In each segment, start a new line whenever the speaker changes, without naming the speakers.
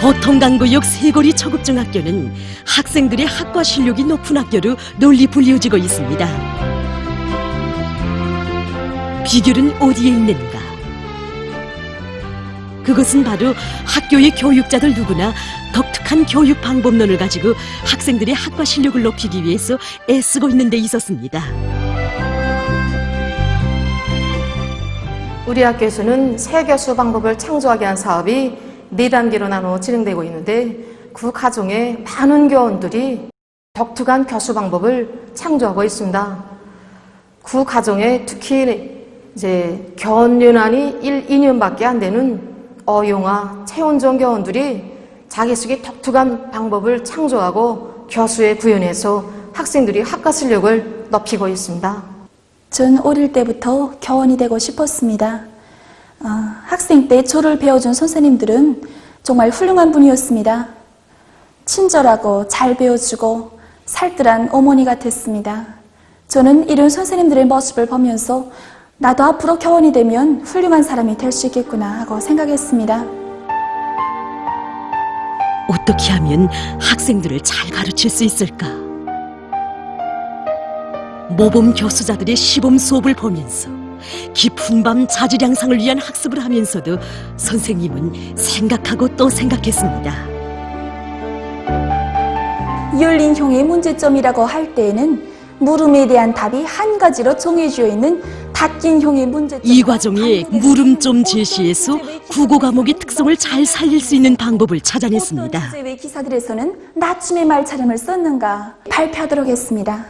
보통강구역 세거리 초급중학교는 학생들의 학과 실력이 높은 학교로 널리 불리워지고 있습니다. 비결은 어디에 있는가? 그것은 바로 학교의 교육자들 누구나 독특한 교육 방법론을 가지고 학생들의 학과 실력을 높이기 위해서 애쓰고 있는 데 있었습니다.
우리 학교에서는 새 교수 방법을 창조하기 위한 사업이 4단계로 나눠 진행되고 있는데 그 과정에 많은 교원들이 독특한 교수 방법을 창조하고 있습니다. 그 과정에 특히 이제 교원 연한이 1, 2년밖에 안 되는 어용아, 최원정 교원들이 자기식의 독특한 방법을 창조하고 교수에 구현해서 학생들이 학과 실력을 높이고 있습니다.
전 어릴 때부터 교원이 되고 싶었습니다. 학생 때 저를 배워준 선생님들은 정말 훌륭한 분이었습니다. 친절하고 잘 배워주고 살뜰한 어머니 같았습니다. 저는 이런 선생님들의 모습을 보면서 나도 앞으로 교원이 되면 훌륭한 사람이 될 수 있겠구나 하고 생각했습니다.
어떻게 하면 학생들을 잘 가르칠 수 있을까? 모범 교수자들의 시범 수업을 보면서 깊은 밤 자질 향상을 위한 학습을 하면서도 선생님은 생각하고 또 생각했습니다.
열린형의 문제점이라고 할 때에는 물음에 대한 답이 한 가지로 정해져 있는 닫힌형의 문제점.
이 과정에 물음점 제시에서 국어 과목의 특성을 잘 살릴 수 있는 방법을 찾아냈습니다.
어떤 주제의 기사들에서는 나춤의 말차림을 썼는가 발표하도록 했습니다.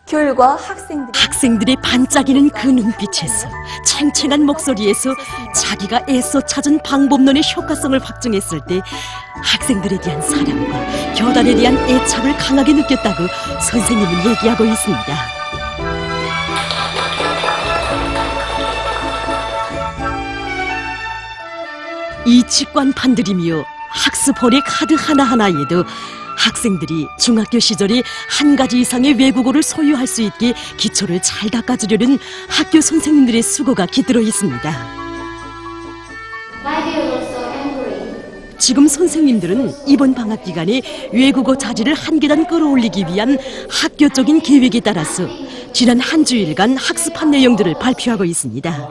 결과
학생들의 반짝이는 그 눈빛에서 챙챙한 목소리에서 자기가 애써 찾은 방법론의 효과성을 확증했을 때 학생들에 대한 사랑과 교단에 대한 애착을 강하게 느꼈다고 선생님은 얘기하고 있습니다. 이 직관판들이며 학습홀의 카드 하나하나에도 학생들이 중학교 시절에 한 가지 이상의 외국어를 소유할 수 있게 기초를 잘 닦아주려는 학교 선생님들의 수고가 깃들어 있습니다. 지금 선생님들은 이번 방학 기간에 외국어 자질을 한 계단 끌어올리기 위한 학교적인 계획에 따라서 지난 한 주일간 학습한 내용들을 발표하고 있습니다.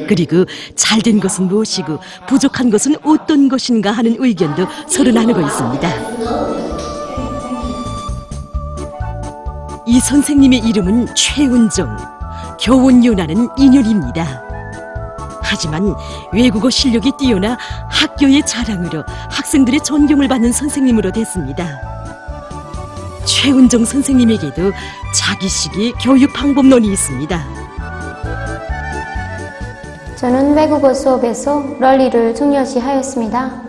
그리고 잘된 것은 무엇이고 부족한 것은 어떤 것인가 하는 의견도 서로 나누고 있습니다. 이 선생님의 이름은 최은정, 교원 연하는 인율입니다. 하지만 외국어 실력이 뛰어나 학교의 자랑으로 학생들의 존경을 받는 선생님으로 됐습니다. 최은정 선생님에게도 자기식의 교육 방법론이 있습니다.
저는 외국어 수업에서 널리를 중요시하였습니다.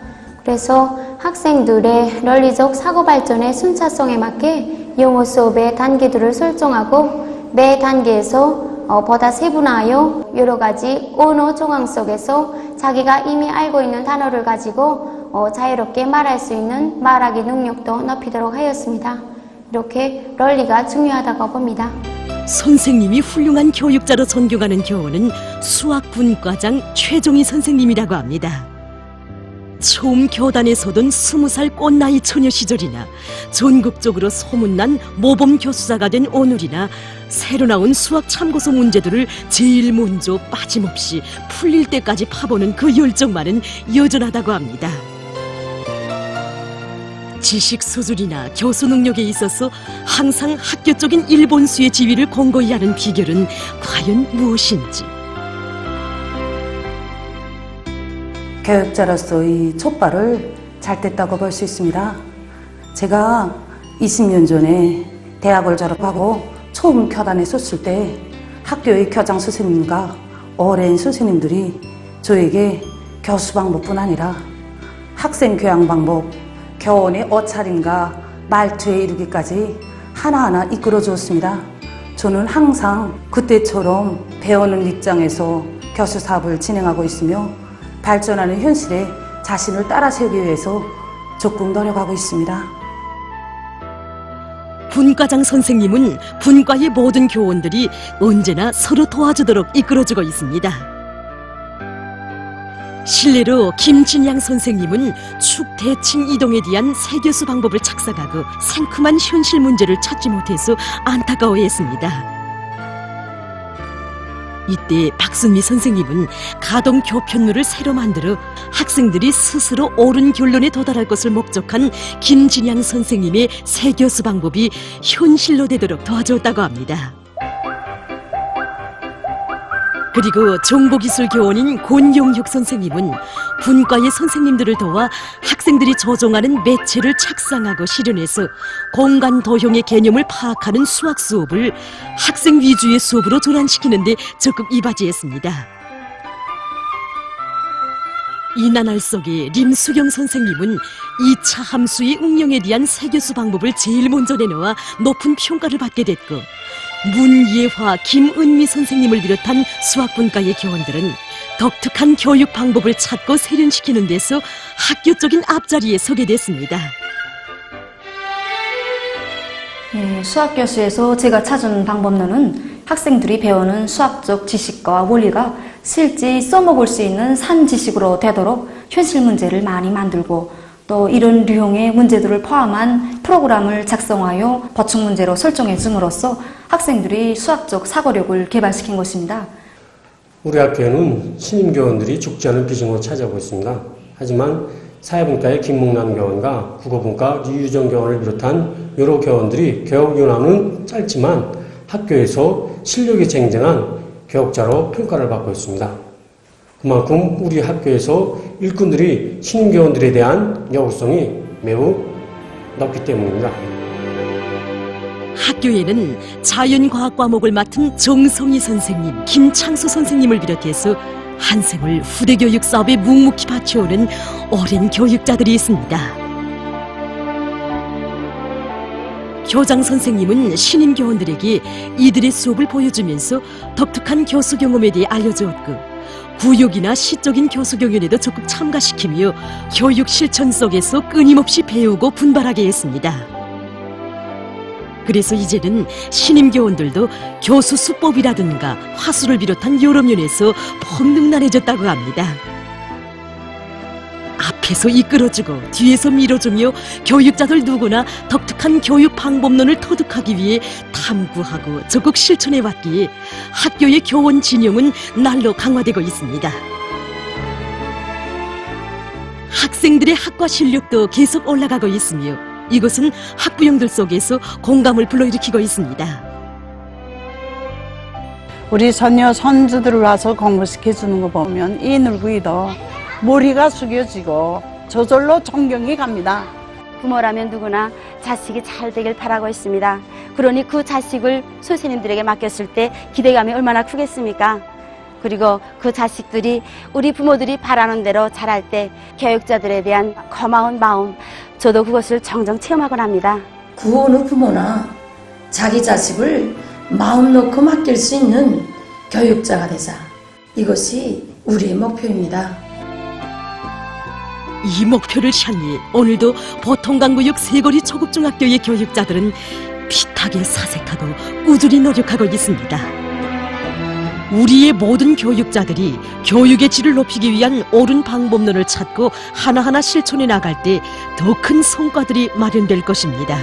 그래서 학생들의 널리적 사고 발전의 순차성에 맞게 영어 수업의 단계들을 설정하고 매 단계에서 보다 세분화하여 여러 가지 언어 정황 속에서 자기가 이미 알고 있는 단어를 가지고 자유롭게 말할 수 있는 말하기 능력도 높이도록 하였습니다. 이렇게 널리가 중요하다고 봅니다.
선생님이 훌륭한 교육자로 존경하는 교원은 수학분과장 최종희 선생님이라고 합니다. 처음 교단에 서던 20살 꽃나이 처녀 시절이나 전국적으로 소문난 모범 교수자가 된 오늘이나 새로 나온 수학 참고서 문제들을 제일 먼저 빠짐없이 풀릴 때까지 파보는 그 열정만은 여전하다고 합니다. 지식 수준이나 교수 능력에 있어서 항상 학교적인 일본수의 지위를 공고히 하는 비결은 과연 무엇인지.
교육자로서의 촛발을 잘 뗐다고 볼 수 있습니다. 제가 20년 전에 대학을 졸업하고 처음 교단에 섰을 때 학교의 교장 선생님과 오랜 선생님들이 저에게 교수 방법뿐 아니라 학생 교양 방법, 교원의 옷차림과 말투에 이르기까지 하나하나 이끌어 주었습니다. 저는 항상 그때처럼 배우는 입장에서 교수 사업을 진행하고 있으며 발전하는 현실에 자신을 따라 세우기 위해서 적극 노력하고 있습니다.
분과장 선생님은 분과의 모든 교원들이 언제나 서로 도와주도록 이끌어주고 있습니다. 실례로 김진양 선생님은 축대칭 이동에 대한 세교수 방법을 착각하고 생큼한 현실 문제를 찾지 못해서 안타까워했습니다. 이때 박순미 선생님은 가동 교편물을 새로 만들어 학생들이 스스로 옳은 결론에 도달할 것을 목적한 김진양 선생님의 세교수 방법이 현실로 되도록 도와주었다고 합니다. 그리고 정보기술 교원인 권용혁 선생님은 분과의 선생님들을 도와 학생들이 조종하는 매체를 착상하고 실현해서 공간 도형의 개념을 파악하는 수학 수업을 학생 위주의 수업으로 전환시키는 데 적극 이바지했습니다. 이 나날 속에 림수경 선생님은 2차 함수의 응용에 대한 세교수 방법을 제일 먼저 내놓아 높은 평가를 받게 됐고, 문예화, 김은미 선생님을 비롯한 수학분과의 교원들은 독특한 교육 방법을 찾고 세련시키는 데서 학교적인 앞자리에 서게 됐습니다.
수학 교수에서 제가 찾은 방법론은 학생들이 배우는 수학적 지식과 원리가 실제 써먹을 수 있는 산 지식으로 되도록 현실 문제를 많이 만들고, 또 이런 유형의 문제들을 포함한 프로그램을 작성하여 보충 문제로 설정해 줌으로써 학생들이 수학적 사고력을 개발시킨 것입니다.
우리 학교에는 신임 교원들이 죽지 않은 비중으로 차지하고 있습니다. 하지만 사회분과의 김목남 교원과 국어분과 류유정 교원을 비롯한 여러 교원들이 교육 윤환은 짧지만 학교에서 실력이 쟁쟁한 교육자로 평가를 받고 있습니다. 그만큼 우리 학교에서 일꾼들이 신임 교원들에 대한 여우성이 매우 높기 때문입니다.
학교에는 자연과학 과목을 맡은 정성희 선생님, 김창수 선생님을 비롯해서 한생을 후대 교육 사업에 묵묵히 바쳐오는 오랜 교육자들이 있습니다. 교장 선생님은 신임 교원들에게 이들의 수업을 보여주면서 독특한 교수 경험에 대해 알려주었고, 구역이나 시적인 교수 경연에도 적극 참가시키며 교육 실천 속에서 끊임없이 배우고 분발하게 했습니다. 그래서 이제는 신임 교원들도 교수 수법이라든가 화술을 비롯한 여러 면에서 폭능란해졌다고 합니다. 앞에서 이끌어주고 뒤에서 밀어주며 교육자들 누구나 독특한 교육 방법론을 터득하기 위해 탐구하고 적극 실천해왔기에 학교의 교원 진영은 날로 강화되고 있습니다. 학생들의 학과 실력도 계속 올라가고 있으며 이것은 학부형들 속에서 공감을 불러일으키고 있습니다.
우리 선녀 선주들을 와서 공부시켜주는 거 보면 이 늙은이도 머리가 숙여지고 저절로 존경이 갑니다.
부모라면 누구나 자식이 잘 되길 바라고 있습니다. 그러니 그 자식을 선생님들에게 맡겼을 때 기대감이 얼마나 크겠습니까? 그리고 그 자식들이 우리 부모들이 바라는 대로 자랄 때 교육자들에 대한 고마운 마음, 저도 그것을 정정 체험하곤 합니다.
그 어느 부모나 자기 자식을 마음 놓고 맡길 수 있는 교육자가 되자. 이것이 우리의 목표입니다.
이 목표를 향해 오늘도 보통강구역 세거리 초급중학교의 교육자들은 피타게 사색하고 꾸준히 노력하고 있습니다. 우리의 모든 교육자들이 교육의 질을 높이기 위한 옳은 방법론을 찾고 하나하나 실천해 나갈 때 더 큰 성과들이 마련될 것입니다.